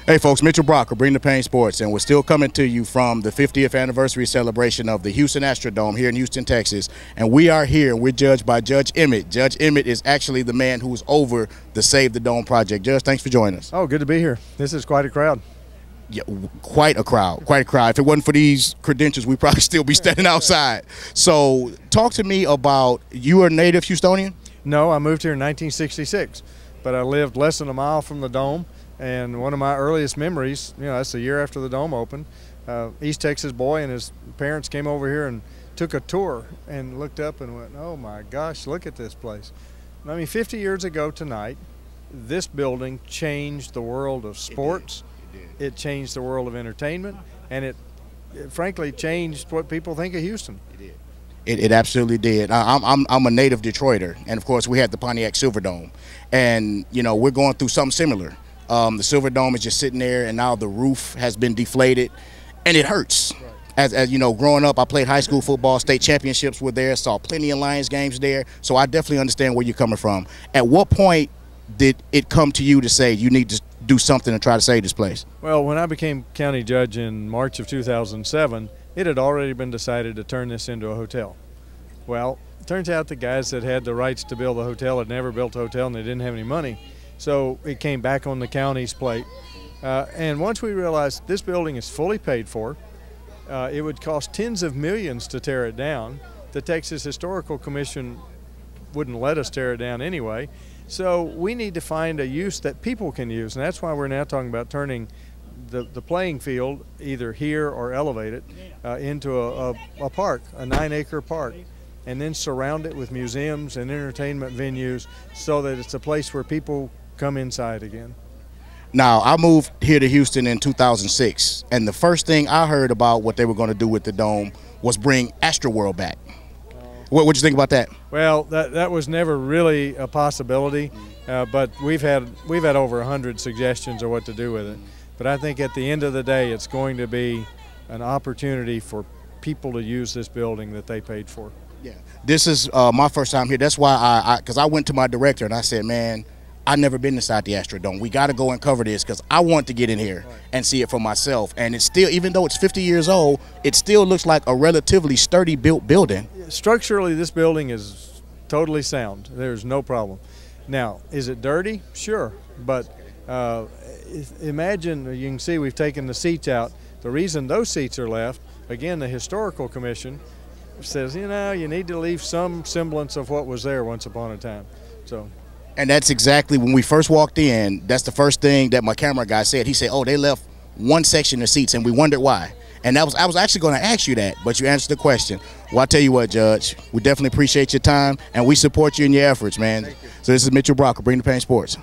Hey folks, Mitchell Brock, Bring the Pain Sports, and we're still coming to you from the 50th anniversary celebration of the Houston Astrodome here in Houston, Texas. And we are here, and we're judged by Judge Emmett. Judge Emmett is actually the man who's over the Save the Dome project. Judge, thanks for joining us. Oh, good to be here. This is quite a crowd. Yeah, quite a crowd, quite a crowd. If it wasn't for these credentials, we'd probably still be standing outside. So talk to me about, you are a native Houstonian? No, I moved here in 1966, but I lived less than a mile from the Dome. And one of my earliest memories, that's the year after the Dome opened. East Texas boy and his parents came over here and took a tour and looked up and went, oh my gosh, look at this place. I mean, 50 years ago tonight, this building changed the world of sports. It changed the world of entertainment, and it frankly changed what people think of Houston. It absolutely did. I'm a native Detroiter, and of course we had the Pontiac Silverdome, and we're going through something similar. The Silverdome is just sitting there, and now the roof has been deflated, and it hurts. Right. As you know, growing up, I played high school football. State championships were there. Saw plenty of Lions games there. So I definitely understand where you're coming from. At what point did it come to you to say you need to do something to try to save this place? Well, when I became county judge in March of 2007, it had already been decided to turn this into a hotel. Well, it turns out the guys that had the rights to build the hotel had never built a hotel, and they didn't have any money. So it came back on the county's plate. And once we realized this building is fully paid for, it would cost tens of millions to tear it down. The Texas Historical Commission wouldn't let us tear it down anyway. So we need to find a use that people can use. And that's why we're now talking about turning the playing field, either here or elevate it, into a park, a 9-acre park, and then surround it with museums and entertainment venues so that it's a place where people come inside again. Now, I moved here to Houston in 2006, and the first thing I heard about what they were going to do with the Dome was bring Astroworld back. What'd you think about that? Well, that was never really a possibility, but we've had over 100 suggestions of what to do with it. But I think at the end of the day, it's going to be an opportunity for people to use this building that they paid for. Yeah, this is my first time here. That's why because I went to my director and I said, man, I've never been inside the Astrodome. We got to go and cover this because I want to get in here and see it for myself. And it's still, even though it's 50 years old, it still looks like a relatively sturdy built building. Structurally, this building is totally sound. There's no problem. Now, is it dirty? Sure. But imagine, you can see we've taken the seats out. The reason those seats are left, again, the Historical Commission says, you need to leave some semblance of what was there once upon a time. So. And that's exactly when we first walked in, that's the first thing that my camera guy said. He said, oh, they left one section of seats, and we wondered why. And I was actually going to ask you that, but you answered the question. Well, I tell you what, Judge, we definitely appreciate your time, and we support you in your efforts, man. So this is Mitchell Brock of Bring the Pain Sports.